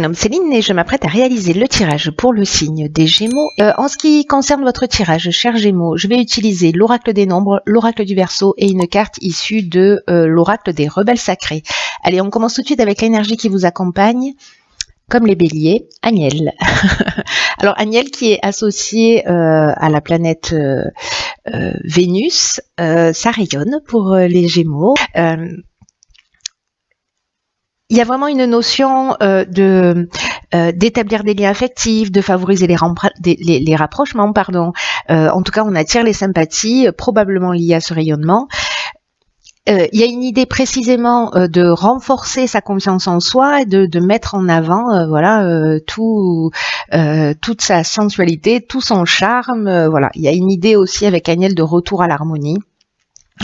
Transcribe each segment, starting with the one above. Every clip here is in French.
Je m'appelle Céline et je m'apprête à réaliser le tirage pour le signe des Gémeaux. En ce qui concerne votre tirage, chers Gémeaux, je vais utiliser l'oracle des nombres, l'oracle du Verseau et une carte issue de l'oracle des rebelles sacrés. Allez, on commence tout de suite avec l'énergie qui vous accompagne. Comme les béliers, Agnel. Alors Agnel qui est associé à la planète Vénus, ça rayonne pour les Gémeaux. Il y a vraiment une notion d'établir des liens affectifs, de favoriser les rapprochements, pardon. En tout cas, on attire les sympathies, probablement liées à ce rayonnement. Il y a une idée précisément de renforcer sa confiance en soi, de mettre en avant, toute sa sensualité, tout son charme. Voilà, il y a une idée aussi avec Agnel de retour à l'harmonie.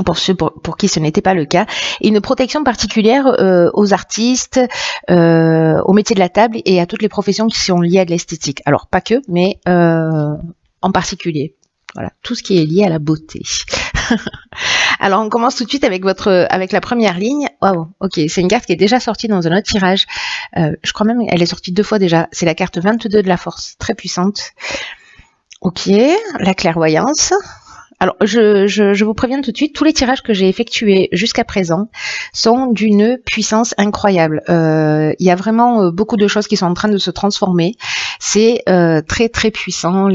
Pour ceux pour qui ce n'était pas le cas, et une protection particulière aux artistes, au métier de la table et à toutes les professions qui sont liées à de l'esthétique. Alors pas que, mais en particulier. Voilà, tout ce qui est lié à la beauté. Alors on commence tout de suite avec la première ligne. Wow, ok, c'est une carte qui est déjà sortie dans un autre tirage. Je crois même qu'elle est sortie 2 fois déjà. C'est la carte 22 de la force, très puissante. Ok, la clairvoyance. Alors, je vous préviens tout de suite, tous les tirages que j'ai effectués jusqu'à présent sont d'une puissance incroyable. Il y a vraiment beaucoup de choses qui sont en train de se transformer. C'est très très puissant.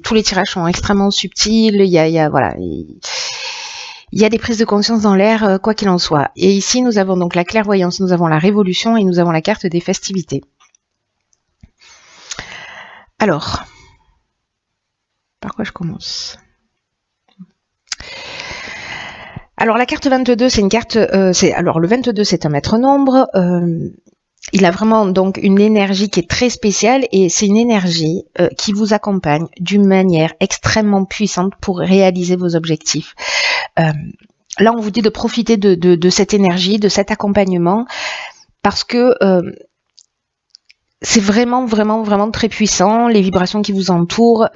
Tous les tirages sont extrêmement subtils. Il y a des prises de conscience dans l'air, quoi qu'il en soit. Et ici, nous avons donc la clairvoyance, nous avons la révolution et nous avons la carte des festivités. Alors, par quoi je commence ? Alors la carte 22, c'est une carte, le 22 c'est un maître nombre, il a vraiment donc une énergie qui est très spéciale et c'est une énergie qui vous accompagne d'une manière extrêmement puissante pour réaliser vos objectifs. Là on vous dit de profiter de cette énergie, de cet accompagnement parce que c'est vraiment très puissant, les vibrations qui vous entourent,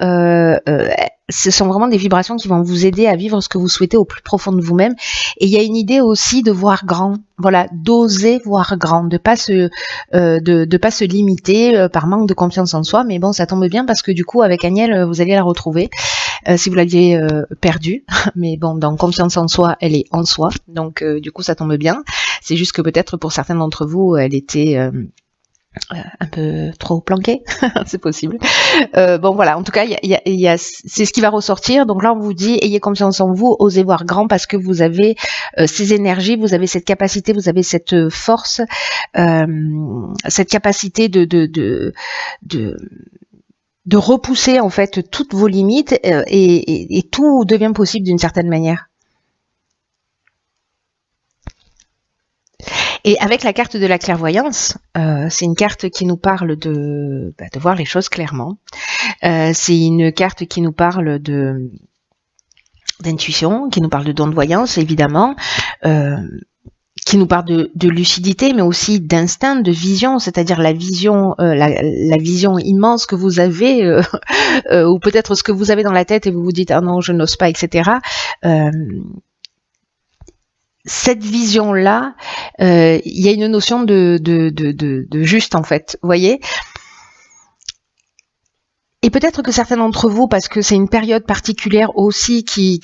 ce sont vraiment des vibrations qui vont vous aider à vivre ce que vous souhaitez au plus profond de vous-même. Et il y a une idée aussi de voir grand, voilà, d'oser voir grand, de pas se limiter par manque de confiance en soi. Mais bon, ça tombe bien parce que du coup, avec Agnel, vous allez la retrouver si vous l'aviez perdue. Mais bon, dans confiance en soi, elle est en soi. Donc du coup, ça tombe bien. C'est juste que peut-être pour certains d'entre vous, elle était un peu trop planqué, c'est possible. Bon voilà, en tout cas, c'est ce qui va ressortir. Donc là, on vous dit, ayez confiance en vous, osez voir grand parce que vous avez ces énergies, vous avez cette capacité, vous avez cette force, cette capacité de repousser en fait toutes vos limites et tout devient possible d'une certaine manière. Et avec la carte de la clairvoyance, c'est une carte qui nous parle de voir les choses clairement. C'est une carte qui nous parle d'intuition, qui nous parle de don de voyance, évidemment, qui nous parle de lucidité, mais aussi d'instinct, de vision, c'est-à-dire la vision immense que vous avez, ou peut-être ce que vous avez dans la tête et vous vous dites « Ah non, je n'ose pas », etc. Cette vision-là, il y a une notion de juste en fait, vous voyez. Et peut-être que certains d'entre vous, parce que c'est une période particulière aussi qui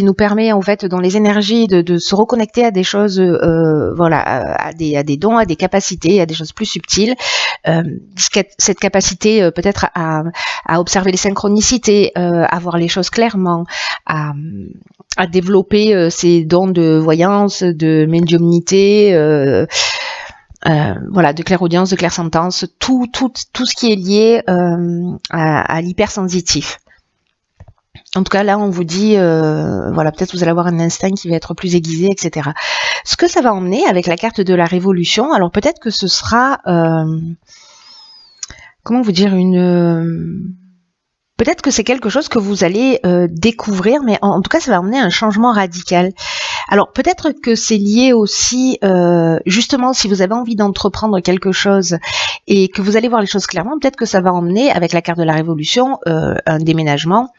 nous permet en fait dans les énergies de se reconnecter à des choses, à des dons, à des capacités, à des choses plus subtiles. Cette capacité peut-être à observer les synchronicités, à voir les choses clairement, à développer ces dons de voyance, de médiumnité. De clairaudience, de clairsentence, tout ce qui est lié à l'hypersensitif. En tout cas, là, on vous dit, peut-être vous allez avoir un instinct qui va être plus aiguisé, etc. Ce que ça va emmener avec la carte de la révolution, alors peut-être que ce sera, peut-être que c'est quelque chose que vous allez découvrir, mais en tout cas, ça va emmener un changement radical. Alors, peut-être que c'est lié aussi, justement, si vous avez envie d'entreprendre quelque chose et que vous allez voir les choses clairement, peut-être que ça va emmener, avec la carte de la révolution, un déménagement.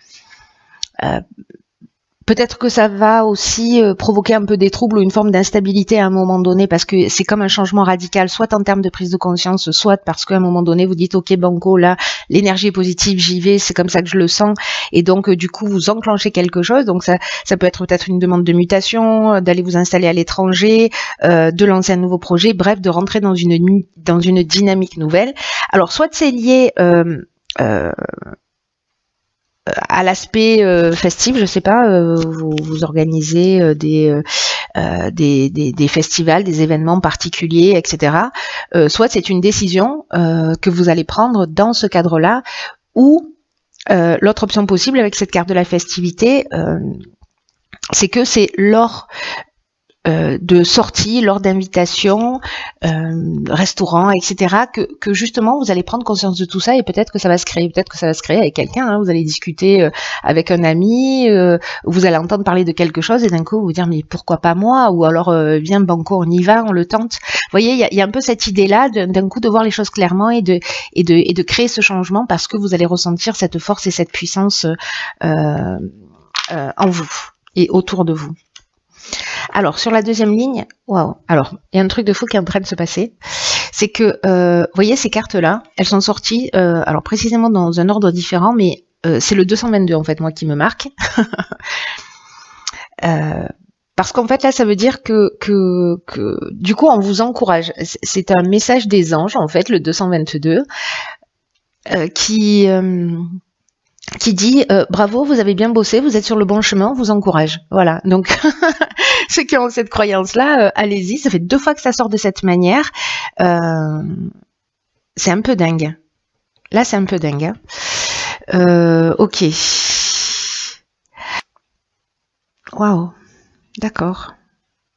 Peut-être que ça va aussi provoquer un peu des troubles ou une forme d'instabilité à un moment donné, parce que c'est comme un changement radical, soit en termes de prise de conscience, soit parce qu'à un moment donné vous dites ok banco, là l'énergie est positive, j'y vais, c'est comme ça que je le sens, et donc du coup vous enclenchez quelque chose. Donc ça peut être peut-être une demande de mutation, d'aller vous installer à l'étranger, de lancer un nouveau projet, bref, de rentrer dans une dynamique nouvelle. Alors soit c'est lié à l'aspect festif, je sais pas, vous organisez des festivals, des événements particuliers, etc. Soit c'est une décision que vous allez prendre dans ce cadre-là, ou l'autre option possible avec cette carte de la festivité, c'est que c'est lors de sorties, lors d'invitations, restaurants, etc., que justement vous allez prendre conscience de tout ça, et peut-être que ça va se créer, avec quelqu'un, hein, vous allez discuter avec un ami, vous allez entendre parler de quelque chose et d'un coup vous dire mais pourquoi pas moi, ou alors viens banco, on y va, on le tente. Vous voyez, il y a un peu cette idée-là d'un coup de voir les choses clairement et de créer ce changement, parce que vous allez ressentir cette force et cette puissance en vous et autour de vous. Alors, sur la deuxième ligne, waouh. Alors, il y a un truc de fou qui est en train de se passer. C'est que, vous voyez, ces cartes-là, elles sont sorties, alors précisément dans un ordre différent, mais c'est le 222, en fait, moi, qui me marque. Parce qu'en fait, là, ça veut dire que du coup, on vous encourage. C'est un message des anges, en fait, le 222, qui dit bravo, vous avez bien bossé, vous êtes sur le bon chemin, on vous encourage. Voilà, donc ceux qui ont cette croyance-là, allez-y, ça fait 2 fois que ça sort de cette manière. C'est un peu dingue. Là, c'est un peu dingue. Ok. Waouh, d'accord.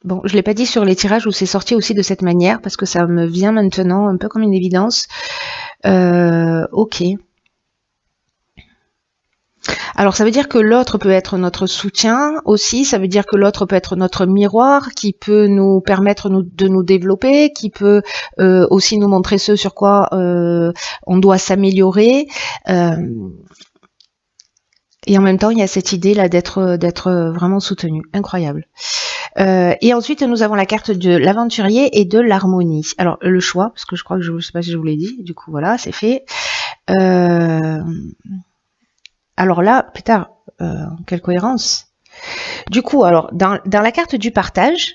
Bon, je l'ai pas dit sur les tirages où c'est sorti aussi de cette manière, parce que ça me vient maintenant un peu comme une évidence. Ok. Alors ça veut dire que l'autre peut être notre soutien aussi, ça veut dire que l'autre peut être notre miroir qui peut nous permettre de nous développer, qui peut aussi nous montrer ce sur quoi on doit s'améliorer. Et en même temps, il y a cette idée là d'être vraiment soutenu, incroyable. Et ensuite, nous avons la carte de l'aventurier et de l'harmonie. Alors le choix, parce que je crois que je sais pas si je vous l'ai dit, du coup voilà, c'est fait. Alors là, putain, quelle cohérence. Du coup, alors, dans la carte du partage,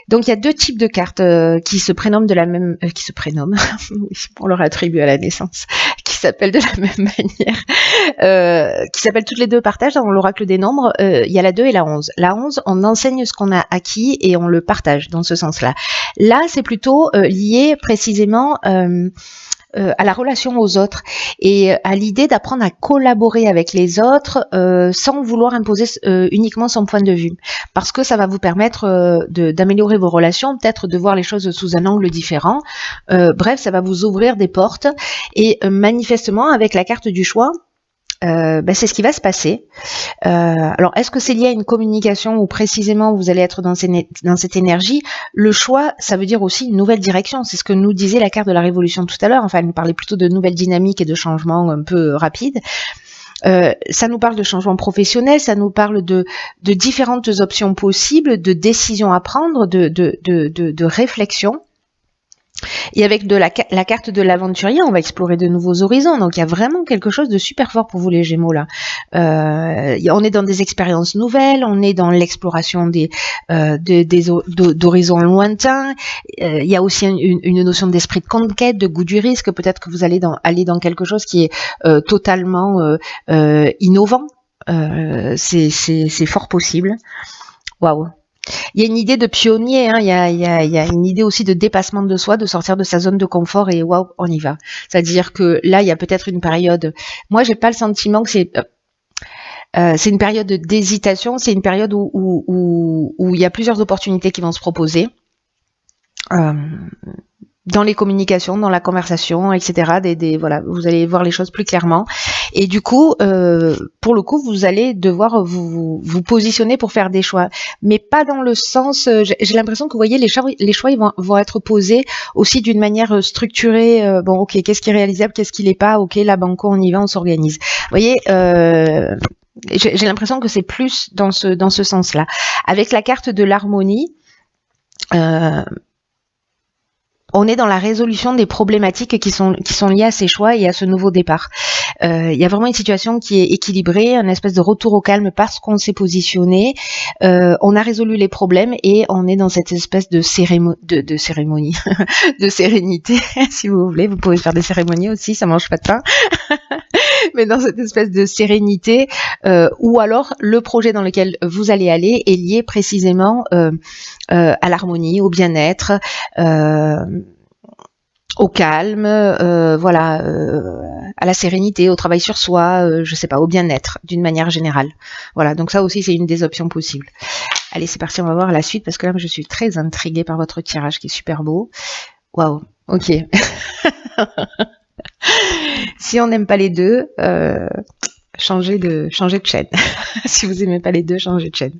donc il y a 2 types de cartes qui se prénomment de la même... qui se prénomment, oui, on leur attribue à la naissance, qui s'appellent de la même manière, qui s'appellent toutes les 2 partage dans l'oracle des nombres. Il y a la 2 et la 11. La 11, on enseigne ce qu'on a acquis et on le partage dans ce sens-là. Là, c'est plutôt lié précisément... à la relation aux autres et à l'idée d'apprendre à collaborer avec les autres sans vouloir imposer uniquement son point de vue, parce que ça va vous permettre d'améliorer vos relations, peut-être de voir les choses sous un angle différent. Bref, ça va vous ouvrir des portes et manifestement avec la carte du choix, c'est ce qui va se passer. Alors, est-ce que c'est lié à une communication où précisément vous allez être dans cette énergie? Le choix, ça veut dire aussi une nouvelle direction. C'est ce que nous disait la carte de la révolution tout à l'heure. Enfin, elle nous parlait plutôt de nouvelles dynamiques et de changements un peu rapides. Ça nous parle de changements professionnels, ça nous parle de différentes options possibles, de décisions à prendre, de réflexion. Et avec la carte de l'aventurier, on va explorer de nouveaux horizons. Donc il y a vraiment quelque chose de super fort pour vous les Gémeaux là. On est dans des expériences nouvelles, on est dans l'exploration d'horizons lointains. Il y a aussi une notion d'esprit de conquête, de goût du risque. Peut-être que vous allez aller dans quelque chose qui est totalement innovant. C'est fort possible. Waouh. Il y a une idée de pionnier, hein. Il y a une idée aussi de dépassement de soi, de sortir de sa zone de confort et waouh, on y va. C'est-à-dire que là, il y a peut-être une période. Moi, j'ai pas le sentiment que c'est une période d'hésitation. C'est une période où il y a plusieurs opportunités qui vont se proposer. Dans les communications, dans la conversation, etc. Voilà, vous allez voir les choses plus clairement. Et du coup, pour le coup, vous allez devoir vous positionner pour faire des choix, mais pas dans le sens. J'ai l'impression que vous voyez les choix ils vont être posés aussi d'une manière structurée. Ok, qu'est-ce qui est réalisable, qu'est-ce qui l'est pas. Ok, la banco, on y va, on s'organise. Vous voyez. J'ai l'impression que c'est plus dans ce sens-là. Avec la carte de l'harmonie, on est dans la résolution des problématiques qui sont liées à ces choix et à ce nouveau départ. Il y a vraiment une situation qui est équilibrée, un espèce de retour au calme parce qu'on s'est positionné, on a résolu les problèmes et on est dans cette espèce de cérémonie, de sérénité, si vous voulez. Vous pouvez faire des cérémonies aussi, ça mange pas de pain. Mais dans cette espèce de sérénité, ou alors le projet dans lequel vous allez aller est lié précisément à l'harmonie, au bien-être, au calme, voilà, à la sérénité, au travail sur soi, je sais pas, au bien-être d'une manière générale. Voilà, donc ça aussi c'est une des options possibles. Allez, c'est parti, on va voir la suite parce que là je suis très intriguée par votre tirage qui est super beau. Waouh, ok. Si on n'aime pas les deux, changez de chaîne. Si vous n'aimez pas les deux, changez de chaîne.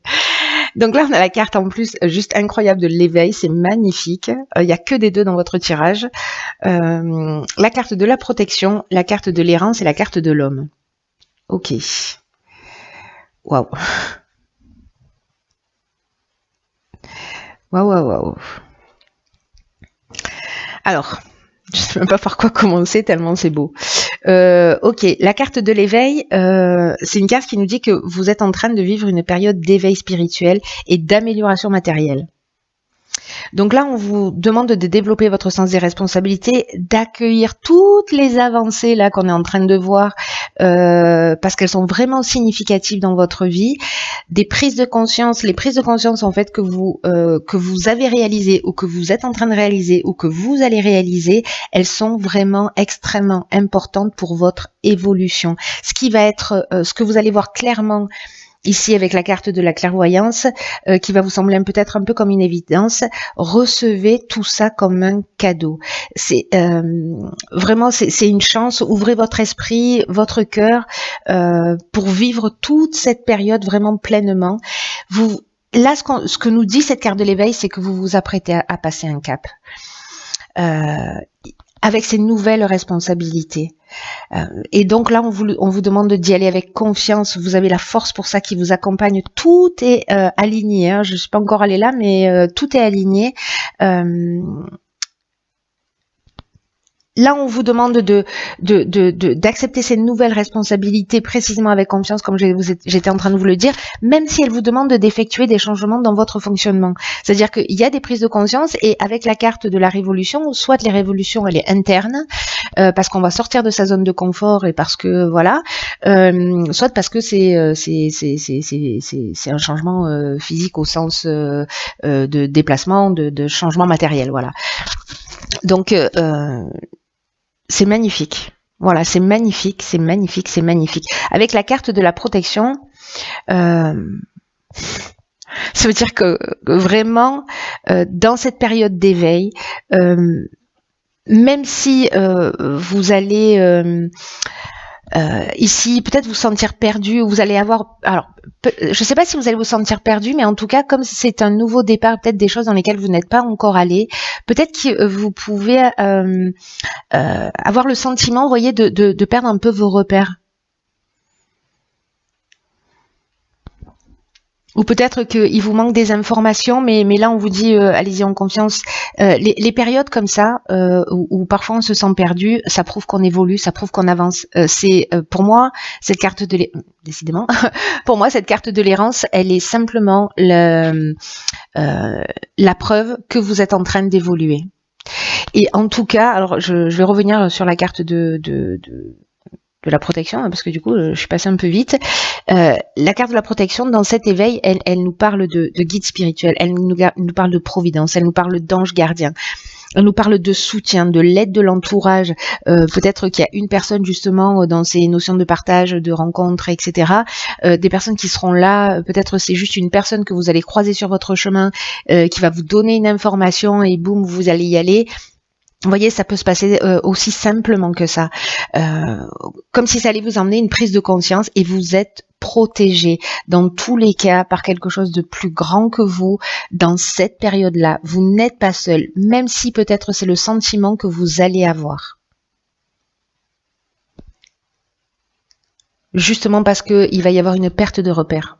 Donc là, on a la carte en plus juste incroyable de l'éveil, c'est magnifique. Il n'y a que des deux dans votre tirage. La carte de la protection, la carte de l'errance et la carte de l'homme. Ok. Waouh. Waouh. Alors, je ne sais même pas par quoi commencer tellement c'est beau. Ok, la carte de l'éveil, c'est une carte qui nous dit que vous êtes en train de vivre une période d'éveil spirituel et d'amélioration matérielle. Donc là, on vous demande de développer votre sens des responsabilités, d'accueillir toutes les avancées là qu'on est en train de voir, parce qu'elles sont vraiment significatives dans votre vie. Des prises de conscience, les prises de conscience en fait que vous avez réalisées ou que vous êtes en train de réaliser ou que vous allez réaliser, elles sont vraiment extrêmement importantes pour votre évolution. Ce qui va être, ce que vous allez voir clairement ici avec la carte de la clairvoyance, qui va vous sembler peut-être un peu comme une évidence, recevez tout ça comme un cadeau. C'est vraiment c'est une chance. Ouvrez votre esprit, votre cœur pour vivre toute cette période vraiment pleinement. Là, ce que nous dit cette carte de l'éveil, c'est que vous vous apprêtez à passer un cap. Avec ces nouvelles responsabilités. Et donc là, on vous demande d'y aller avec confiance. Vous avez la force pour ça qui vous accompagne. Tout est aligné. Hein. Je ne suis pas encore allée là, mais tout est aligné. Là, on vous demande d'accepter ces nouvelles responsabilités précisément avec confiance, comme j'étais en train de vous le dire, même si elles vous demandent d'effectuer des changements dans votre fonctionnement. C'est-à-dire qu'il y a des prises de conscience et avec la carte de la révolution, soit les révolutions, elle est interne, parce qu'on va sortir de sa zone de confort et parce que voilà, soit parce que c'est un changement physique au sens de déplacement, de changement matériel, voilà. Donc c'est magnifique. Voilà, c'est magnifique, c'est magnifique, c'est magnifique. Avec la carte de la protection, ça veut dire que vraiment, dans cette période d'éveil, même si vous allez ici peut-être vous sentir perdu, ou vous allez avoir, alors je ne sais pas si vous allez vous sentir perdu, mais en tout cas comme c'est un nouveau départ, peut-être des choses dans lesquelles vous n'êtes pas encore allé, peut-être que vous pouvez avoir le sentiment, vous voyez, de perdre un peu vos repères. Ou peut-être qu'il vous manque des informations, mais là on vous dit allez-y en confiance. Les périodes comme ça, où parfois on se sent perdu, ça prouve qu'on évolue, ça prouve qu'on avance. C'est pour moi cette carte de décidément, pour moi cette carte de l'errance, elle est simplement la preuve que vous êtes en train d'évoluer. Et en tout cas, alors je vais revenir sur la carte de la protection, parce que du coup je suis passée un peu vite. La carte de la protection, dans cet éveil, elle nous parle de guide spirituel, elle nous parle de providence, elle nous parle d'ange gardien, elle nous parle de soutien, de l'aide de l'entourage. Peut-être qu'il y a une personne justement dans ces notions de partage, de rencontre, etc. Des personnes qui seront là, peut-être c'est juste une personne que vous allez croiser sur votre chemin, qui va vous donner une information et boum, vous allez y aller. Vous voyez, ça peut se passer aussi simplement que ça. Comme si ça allait vous emmener une prise de conscience et vous êtes protégé dans tous les cas par quelque chose de plus grand que vous dans cette période-là. Vous n'êtes pas seul, même si peut-être c'est le sentiment que vous allez avoir. justement parce qu'il va y avoir une perte de repères.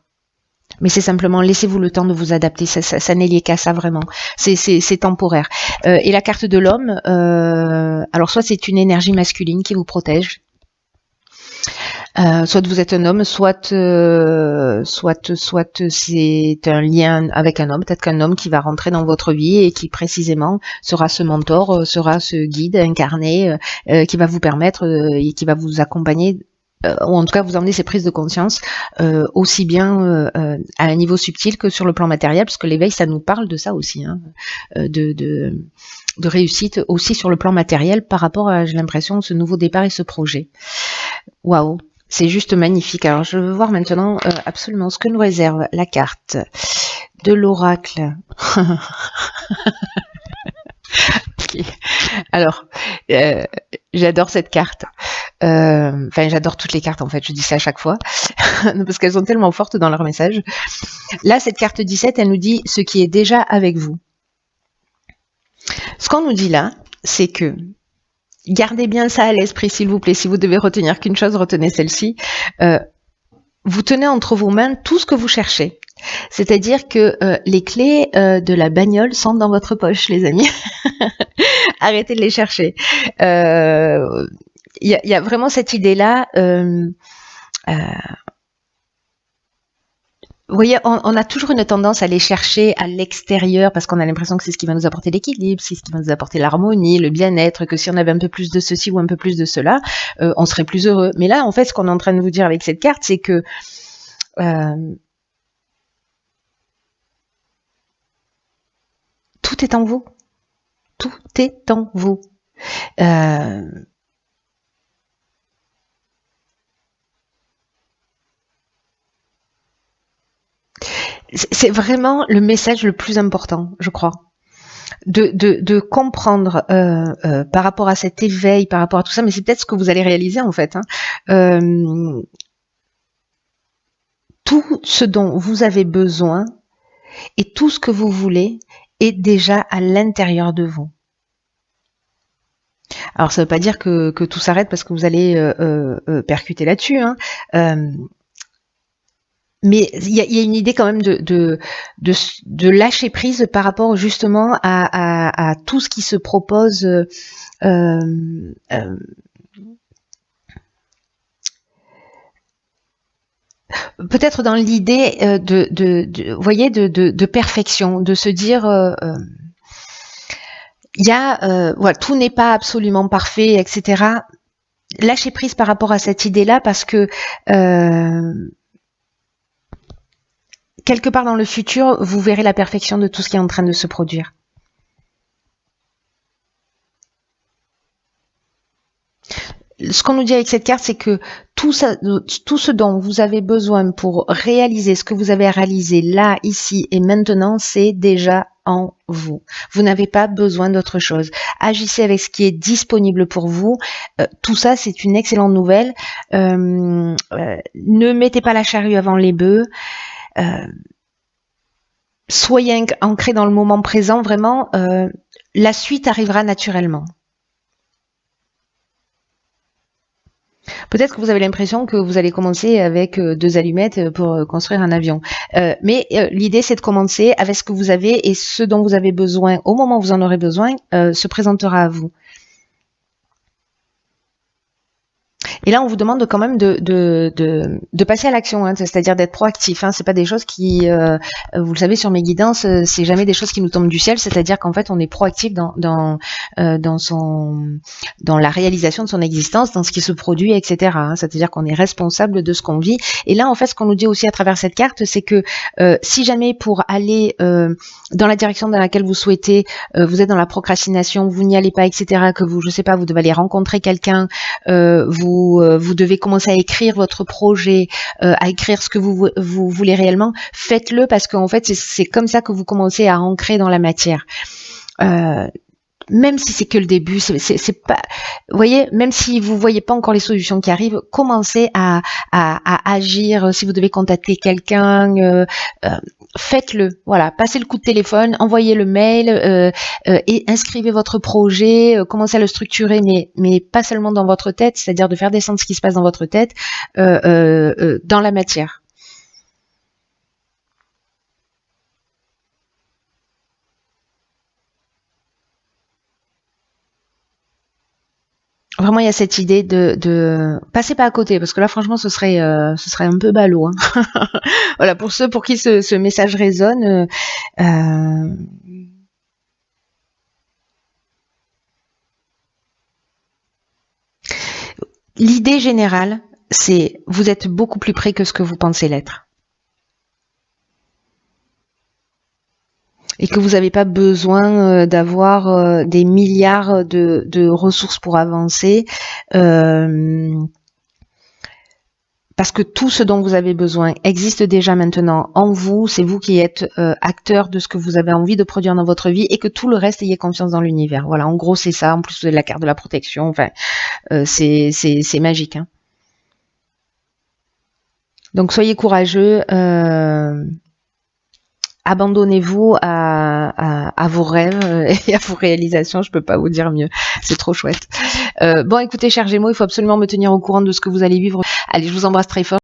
Mais c'est simplement, laissez-vous le temps de vous adapter, ça n'est lié qu'à ça vraiment, c'est temporaire. Et la carte de l'homme, alors soit c'est une énergie masculine qui vous protège, soit vous êtes un homme, soit c'est un lien avec un homme, peut-être qu'un homme qui va rentrer dans votre vie et qui précisément sera ce mentor, sera ce guide incarné, qui va vous permettre et qui va vous accompagner, ou en tout cas vous emmener ces prises de conscience, aussi bien à un niveau subtil que sur le plan matériel, parce que l'éveil ça nous parle de ça aussi, hein, de réussite aussi sur le plan matériel par rapport à, j'ai l'impression, ce nouveau départ et ce projet. Waouh, c'est juste magnifique. Alors je veux voir maintenant absolument ce que nous réserve la carte de l'oracle. Okay. Alors, j'adore cette carte. Enfin, j'adore toutes les cartes en fait, je dis ça à chaque fois, parce qu'elles sont tellement fortes dans leur message. Là, cette carte 17, elle nous dit ce qui est déjà avec vous. Ce qu'on nous dit là, c'est que gardez bien ça à l'esprit, s'il vous plaît. Si vous devez retenir qu'une chose, retenez celle-ci. Vous tenez entre vos mains tout ce que vous cherchez. C'est-à-dire que les clés de la bagnole sont dans votre poche, les amis. Arrêtez de les chercher. Il y a vraiment cette idée-là. Vous voyez, on a toujours une tendance à les chercher à l'extérieur parce qu'on a l'impression que c'est ce qui va nous apporter l'équilibre, c'est ce qui va nous apporter l'harmonie, le bien-être, que si on avait un peu plus de ceci ou un peu plus de cela, on serait plus heureux. Mais là, en fait, ce qu'on est en train de vous dire avec cette carte, c'est que tout est en vous. Tout est en vous. C'est vraiment le message le plus important, je crois. De comprendre par rapport à cet éveil, par rapport à tout ça, mais c'est peut-être ce que vous allez réaliser en fait. Tout ce dont vous avez besoin et tout ce que vous voulez est déjà à l'intérieur de vous. Alors ça ne veut pas dire que tout s'arrête parce que vous allez percuter là-dessus, hein. Mais il y a une idée quand même de lâcher prise par rapport justement à tout ce qui se propose. Peut-être dans l'idée vous voyez, de perfection, de se dire il y a voilà, tout n'est pas absolument parfait, etc. Lâcher prise par rapport à cette idée-là parce que quelque part dans le futur, vous verrez la perfection de tout ce qui est en train de se produire. Ce qu'on nous dit avec cette carte, c'est que tout ce dont vous avez besoin pour réaliser ce que vous avez réalisé là, ici et maintenant, c'est déjà en vous. Vous n'avez pas besoin d'autre chose. Agissez avec ce qui est disponible pour vous. Tout ça, c'est une excellente nouvelle. Ne mettez pas la charrue avant les bœufs. Soyez ancrés dans le moment présent, vraiment, la suite arrivera naturellement. Peut-être que vous avez l'impression que vous allez commencer avec 2 allumettes pour construire un avion. Mais l'idée, c'est de commencer avec ce que vous avez et ce dont vous avez besoin, au moment où vous en aurez besoin, se présentera à vous. Et là, on vous demande quand même de passer à l'action, hein, c'est-à-dire d'être proactif. Hein, c'est pas des choses qui, vous le savez, sur mes guidances, c'est jamais des choses qui nous tombent du ciel. C'est-à-dire qu'en fait, on est proactif dans la réalisation de son existence, dans ce qui se produit, etc. Hein, c'est-à-dire qu'on est responsable de ce qu'on vit. Et là, en fait, ce qu'on nous dit aussi à travers cette carte, c'est que si jamais pour aller dans la direction dans laquelle vous souhaitez, vous êtes dans la procrastination, vous n'y allez pas, etc. Que vous, je sais pas, vous devez aller rencontrer quelqu'un, vous devez commencer à écrire votre projet, à écrire ce que vous voulez réellement, faites-le parce qu'en fait, c'est comme ça que vous commencez à ancrer dans la matière. même si c'est que le début, c'est pas, vous voyez, même si vous voyez pas encore les solutions qui arrivent, commencez à agir. Si vous devez contacter quelqu'un, faites-le. Voilà, passez le coup de téléphone, envoyez le mail et inscrivez votre projet. Commencez à le structurer, mais pas seulement dans votre tête, c'est-à-dire de faire descendre ce qui se passe dans votre tête dans la matière. Vraiment, il y a cette idée de passer pas à côté, parce que là, franchement, ce serait un peu ballot. Hein. Voilà, pour ceux pour qui ce message résonne. L'idée générale, c'est vous êtes beaucoup plus près que ce que vous pensez l'être. Et que vous n'avez pas besoin d'avoir des milliards de ressources pour avancer. Parce que tout ce dont vous avez besoin existe déjà maintenant en vous, c'est vous qui êtes acteur de ce que vous avez envie de produire dans votre vie et que tout le reste, ayez confiance dans l'univers. Voilà, en gros c'est ça, en plus vous avez la carte de la protection, enfin c'est magique. Hein. Donc soyez courageux, abandonnez-vous à vos rêves et à vos réalisations, je peux pas vous dire mieux, c'est trop chouette. Bon écoutez chers Gémeaux, il faut absolument me tenir au courant de ce que vous allez vivre. Allez, je vous embrasse très fort.